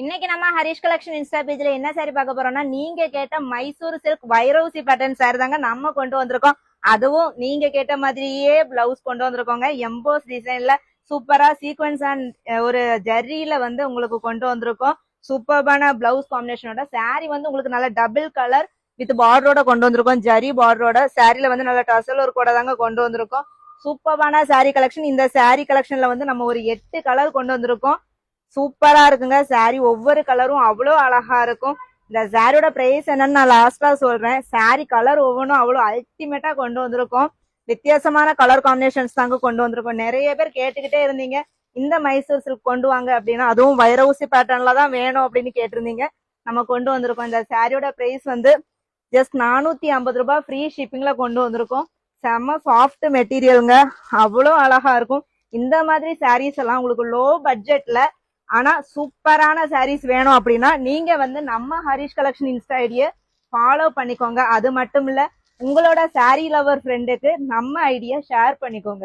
இன்னைக்கு நம்ம Harish collection Insta பேஜ்ல என்ன சாரி பார்க்க போறோம்னா, நீங்க கேட்ட Mysore silk Vairaoosi pattern sorry தாங்க நம்ம கொண்டு வந்திருக்கோம். அதுவும் நீங்க கேட்ட மாதிரியே பிளவுஸ் கொண்டு வந்திருக்கோங்க. எம்போஸ் டிசைன்ல சூப்பரா சீக்வன்ஸ் அண்ட் ஒரு ஜர்ரியில வந்து உங்களுக்கு கொண்டு வந்திருக்கோம். சூப்பர்பான பிளவுஸ் காம்பினேஷனோட சாரி வந்து உங்களுக்கு நல்ல டபுள் கலர் வித் பார்டரோட கொண்டு வந்திருக்கோம். ஜரி பார்டரோட சாரில வந்து நல்ல டசல் ஒரு கூட தாங்க கொண்டு வந்திருக்கோம். சூப்பர்பான சாரி கலெக்ஷன். இந்த சாரி கலெக்ஷன்ல வந்து நம்ம ஒரு 8 கலர் கொண்டு வந்திருக்கோம். சூப்பரா இருக்குங்க. சாரி ஒவ்வொரு கலரும் அவ்வளோ அழகா இருக்கும். இந்த சாரியோட பிரைஸ் என்னன்னு நான் லாஸ்டா சொல்றேன். சாரி கலர் ஒவ்வொன்றும் அவ்வளோ அல்டிமேட்டா கொண்டு வந்திருக்கோம். வித்தியாசமான கலர் காம்பினேஷன்ஸ் தாங்க கொண்டு வந்திருக்கோம். நிறைய பேர் கேட்டுக்கிட்டே இருந்தீங்க இந்த மைசூர் சில்க் கொண்டு வாங்க அப்படின்னா, அதுவும் வைரவுசி பேட்டர்ன்ல தான் வேணும் அப்படின்னு கேட்டிருந்தீங்க. நம்ம கொண்டு வந்திருக்கோம். இந்த சாரியோட பிரைஸ் வந்து ஜஸ்ட் 450 ரூபாய் ஃப்ரீ ஷிப்பிங்ல கொண்டு வந்திருக்கோம். செம்ம சாஃப்ட் மெட்டீரியலுங்க. அவ்வளோ அழகா இருக்கும். இந்த மாதிரி சாரீஸ் எல்லாம் உங்களுக்கு லோ பட்ஜெட்ல ஆனா சூப்பரான சாரீஸ் வேணும் அப்படின்னா நீங்க வந்து நம்ம ஹரிஷ் கலெக்ஷன் இன்ஸ்டா ஐடியை ஃபாலோ பண்ணிக்கோங்க. அது மட்டும் இல்ல, உங்களோட சாரி லவர் ஃப்ரெண்டுக்கு நம்ம ஐடியா ஷேர் பண்ணிக்கோங்க.